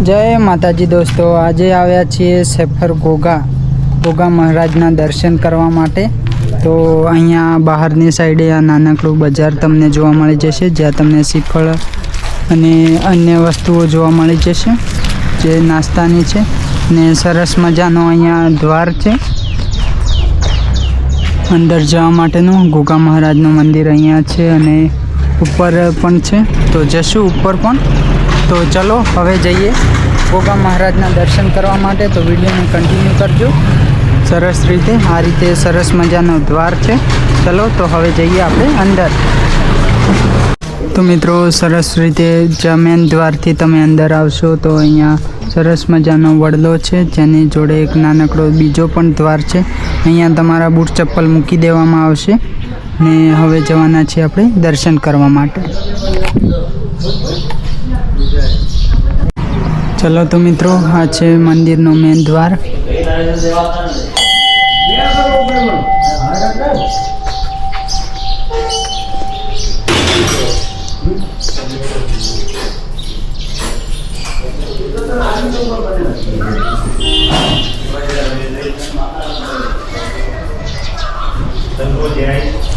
जय माताजी दोस्तों, आज आव्या छीए सेफर गोगा महाराजना दर्शन करवा माटे। तो अहींया बहारनी साइडे आ नानकड़ुं बजार तमने जोवा मळी जशे, ज्यां तमने श्रीफळ अने अन्य वस्तुओ जोवा मळी जशे जे नाસ્તાની છે ને સરસ મજાનો અહીંયા દ્વાર છે અંદર જવા માટેનું। ગોગા મહારાજનું મંદિર અહીંયા છે અને ઉપર પણ છે, તો જશું ઉપર પણ। તો ચલો હવે જઈએ ગોગા મહારાજના દર્શન કરવા માટે। તો વિડીયોને કન્ટિન્યુ કરજો સરસ રીતે। આ રીતે સરસ મજાનો દ્વાર છે। ચલો તો હવે જઈએ આપણે અંદર। तो मित्रों सरस रीते मेन द्वार थी तमे अंदर आवशो तो अहींया सरस मजानो वडलो छे, जेनी जोड़े एक नानकड़ो बीजो पण द्वार छे। अहींया तमारा बूट चप्पल मूकी देवामां आवशे ने हवे जवाना छे आपणे दर्शन करवा माटे। चलो तो मित्रों आ छे मंदिरनो मेन द्वार।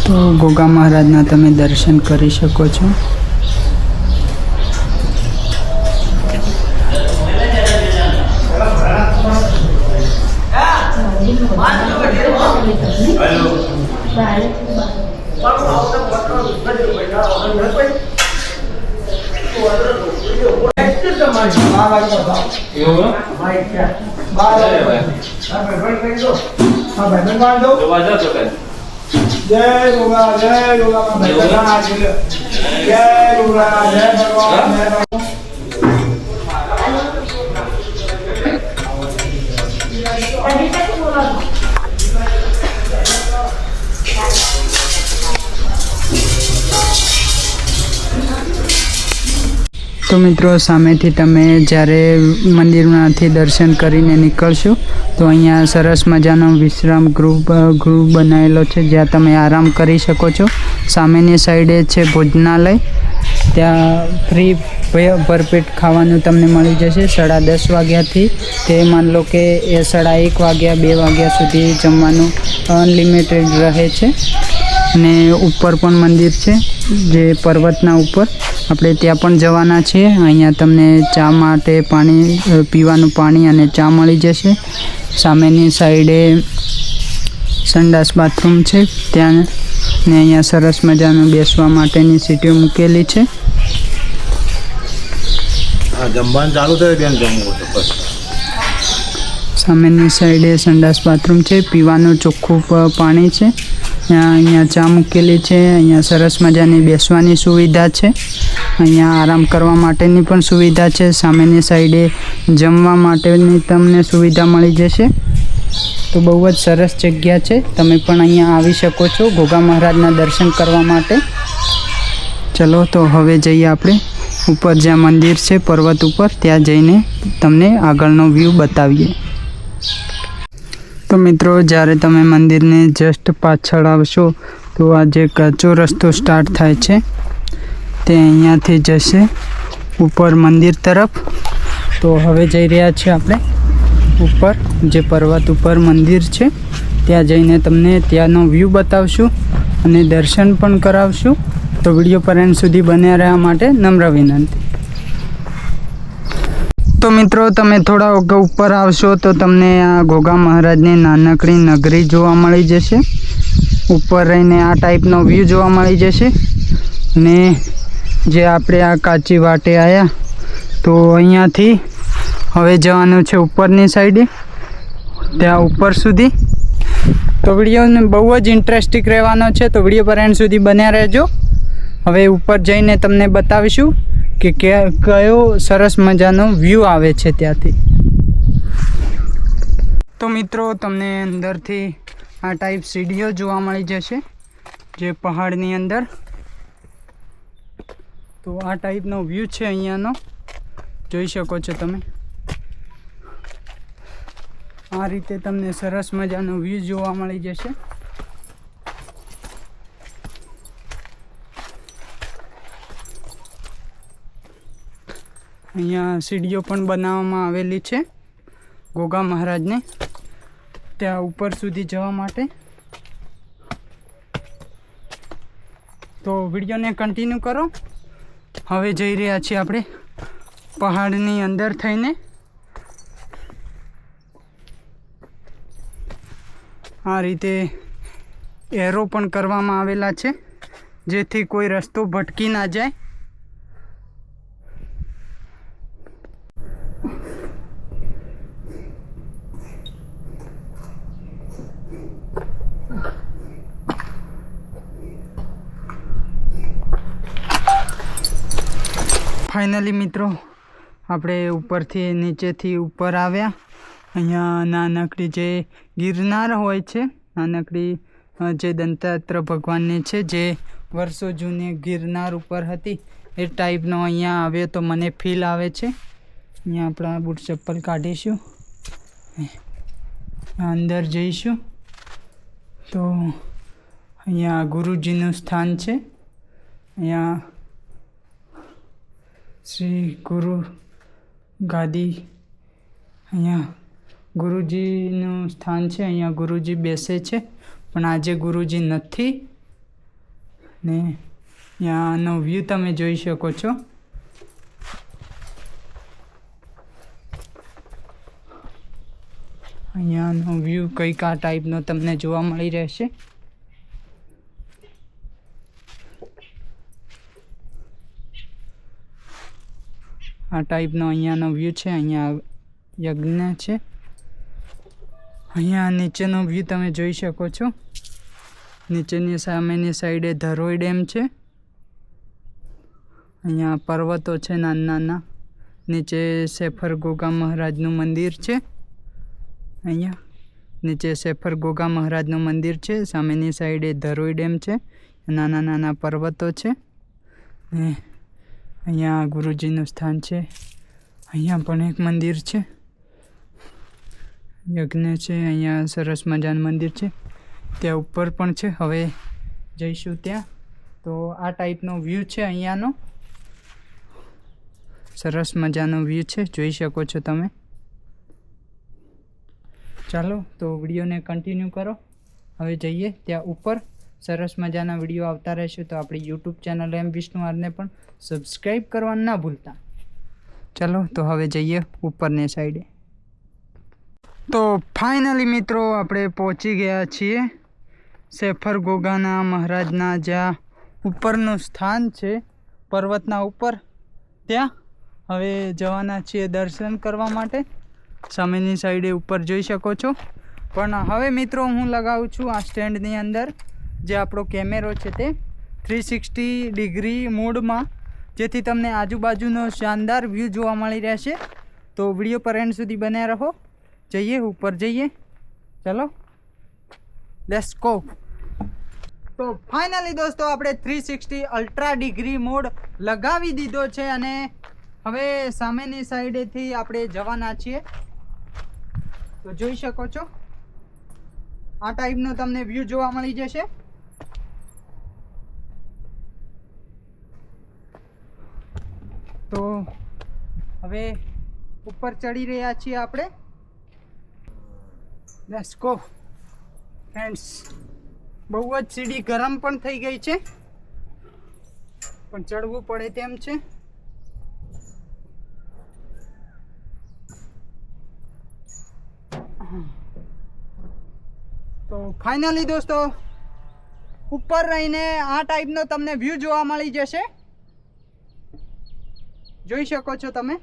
तो गोगा महाराजना तमे दर्शन करी शको छो। जय गोगा जय भगवान जय गोगा जय भगवान जय भगवान। तो मित्रों सामेथी तमे ज्यारे मंदिरमांथी दर्शन करीने निकळशो तो अहींया सरस मजानो विश्राम गृह बनावेलो छे, ज्यां तमे आराम करी शको छो। सामेनी साइडे छे भोजनालय, त्यां फ्री भरपेट खावानुं तमने मळी जशे 10:30 वाग्याथी ते मान लो के 1:30 वाग्या 2 वाग्या सुधी जमवानुं अनलिमिटेड रहे छे। ने ऊपर पण मंदिर छे जे पर्वतना ऊपर આપણે ત્યાં પણ જવાના છીએ। અહીંયા તમને ચા માટે પાણી પીવાનું પાણી અને ચા મળી જશે। સામેની સાઈડે સંડાસ બાથરૂમ છે ત્યાં ને અહીંયા સરસ મજાનું બેસવા માટેની સીટો મૂકેલી છે। જમવાનું ચાલુ થાય ત્યાં જમવું તો સામેની સાઈડે સંડાસ બાથરૂમ છે, પીવાનું ચોખ્ખું પાણી છે। અહીંયા ચા મૂકેલી છે। અહીંયા સરસ મજાની બેસવાની સુવિધા છે, અહીંયા આરામ કરવા માટેની પણ સુવિધા છે। સામેની સાઈડે જમવા માટેની તમને સુવિધા મળી જશે। તો બહુ જ સરસ જગ્યા છે, તમે પણ અહીંયા આવી શકો છો ગોગા મહારાજના દર્શન કરવા માટે। ચલો તો હવે જઈએ આપણે ઉપર જ્યાં મંદિર છે પર્વત ઉપર, ત્યાં જઈને તમને આગળનો વ્યૂ બતાવીએ। तो मित्रों જ્યારે તમે મંદિરને જસ્ટ પાછળ આવશો તો આ જે કાચો રસ્તો સ્ટાર્ટ થાય છે તે અહીંયાથી જશે ઉપર મંદિર તરફ। તો હવે જઈ રહ્યા છીએ આપણે ઉપર, જે પર્વત ઉપર મંદિર છે ત્યાં જઈને તમને ત્યાંનો વ્યૂ બતાવશું અને દર્શન પણ કરાવશું। તો વિડીયો પર એન્ડ સુધી બન્યા રહેવા માટે નમ્ર વિનંતી। तो मित्रों तमे थोड़ा ऊपर आवशो तो तमने आ गोगा महाराजनी नानकड़ी नगरी जोवा मळी जशे। ऊपर रहीने आ टाइपनो व्यू जोवा मळी जशे ने जे आपणे आ काची वाटे आया तो अहींयाथी हवे जवानुं छे उपरनी साइडे त्यां ऊपर सुधी। तो विडियो बहु ज इंटरेस्टिंग रहेवानो छे, तो विडियो पर एंड सुधी बन्या रहेजो। हवे ऊपर जईने तमने बतावीशुं कि कयो सरस मजानो व्यू आवे छे त्यांथी। तो मित्रों तमने अंदरथी आ टाइप सीढ़ीओ जोवा मळी जशे जे पहाड़नी अंदर। तो आ टाइपनो व्यू छे अहींयानो, जोई शको छो तमे। आ रीते तमने सरस मजानो व्यू जोवा मळी जशे। અહીંયા સીડીઓ પણ બનાવવામાં આવેલી છે ગોગા મહારાજને ત્યાં ઉપર સુધી જવા માટે. તો વિડીયોને કન્ટિન્યુ કરો. હવે જઈ રહ્યા છીએ આપણે પહાડની અંદર થઈને. આ રીતે એરો પણ કરવામાં આવેલા છે જેથી કોઈ રસ્તો ભટકી ના જાય. ફાઇનલી મિત્રો આપણે ઉપરથી નીચેથી ઉપર આવ્યા. અહીંયા નાનકડી જે ગિરનાર હોય છે, નાનકડી જે દંતાત્ર ભગવાનની છે જે વર્ષો જૂની ગિરનાર ઉપર હતી એ ટાઈપનો અહીંયા આવ્યો તો મને ફીલ આવે છે. અહીંયા આપણા બૂટ ચપ્પલ કાઢીશું, અંદર જઈશું. તો અહીંયા ગુરુજીનું સ્થાન છે. અહીંયા શ્રી ગુરુ ગાદી, અહીંયા ગુરુજીનું સ્થાન છે. અહીંયા ગુરુજી બેસે છે પણ આજે ગુરુજી નથી ને અહીંયાનો વ્યૂ તમે જોઈ શકો છો. અહીંયાનો વ્યૂ કંઈક આ ટાઈપનો તમને જોવા મળી રહેશે. આ ટાઈપનો અહીંયાનો વ્યૂ છે. અહીંયા યજ્ઞ છે. અહીંયા નીચેનો વ્યૂ તમે જોઈ શકો છો. નીચેની સામેની સાઈડે ધરોઈ ડેમ છે. અહીંયા પર્વતો છે નાના નાના. નીચે સેફર ગોગા મહારાજનું મંદિર છે. અહીંયા નીચે સેફર ગોગા મહારાજનું મંદિર છે. સામેની સાઈડે ધરોઈ ડેમ છે. નાના નાના પર્વતો છે. ને અહીંયા ગુરુજીનું સ્થાન છે. અહીંયા પણ એક મંદિર છે, યજ્ઞ છે. અહીંયા સરસ મજાનું મંદિર છે. ત્યાં ઉપર પણ છે. હવે જઈશું ત્યાં. તો આ ટાઈપનો વ્યૂ છે અહીંયાનો. સરસ મજાનો વ્યૂ છે, જોઈ શકો છો તમે. ચાલો તો વિડીયોને કન્ટિન્યુ કરો. હવે જઈએ ત્યાં ઉપર. સરસ મજાના વિડીયો આવતા રહેશે તો આપણી યુટ્યુબ ચેનલ એમ વિષ્ણુ આરને પણ સબસ્ક્રાઈબ કરવાનું ના ભૂલતા. ચાલો તો હવે જઈએ ઉપરની સાઈડે. તો ફાઇનલી મિત્રો આપણે પહોંચી ગયા છીએ સેફર ગોગાના મહારાજના જ્યાં ઉપરનું સ્થાન છે પર્વતના ઉપર. ત્યાં હવે જવાના છીએ દર્શન કરવા માટે. સામેની સાઈડે ઉપર જોઈ શકો છો. પણ હવે મિત્રો હું લગાવું છું આ સ્ટેન્ડની અંદર જે આપણો કેમેરો છે તે 360 ડિગ્રી મોડમાં, જેથી તમને આજુબાજુનો શાનદાર વ્યૂ જોવા મળી રહેશે. તો વિડીયો પર એન્ડ સુધી બન્યા રહો. જઈએ ઉપર જઈએ. ચલો લેટ્સ ગો. તો ફાઇનલી દોસ્તો આપણે 360 અલ્ટ્રા ડિગ્રી મોડ લગાવી દીધો છે અને હવે સામેની સાઈડેથી આપણે જવાના છીએ. તો જોઈ શકો છો આ ટાઈપનો તમને વ્યૂ જોવા મળી જશે. તો હવે ઉપર ચડી રહ્યા છીએ આપણે. Let's go friends. બહુ જ સીડી ગરમ પણ થઈ ગઈ છે પણ ચડવું પડે તેમ છે. તો ફાઇનલી દોસ્તો ઉપર રહીને આ ટાઈપનો તમને વ્યૂ જોવા મળી જશે. જોઈ શકો છો તમે.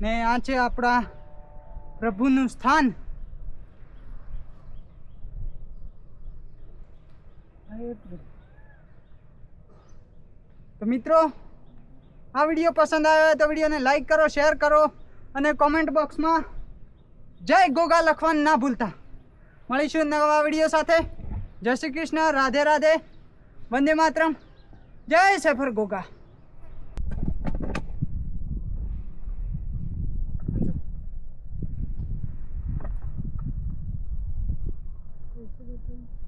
ને આ છે આપણા પ્રભુનું સ્થાન. તો મિત્રો આ વિડીયો પસંદ આવ્યો તો વિડીયોને લાઈક કરો, શેર કરો અને કોમેન્ટ બોક્સમાં જય ગોગા લખવાનું ના ભૂલતા. મળીશું નવા વિડીયો સાથે. જય શ્રી કૃષ્ણ, રાધે રાધે, વંદે માતરમ, જય સેફર ગોગા. માતાજી.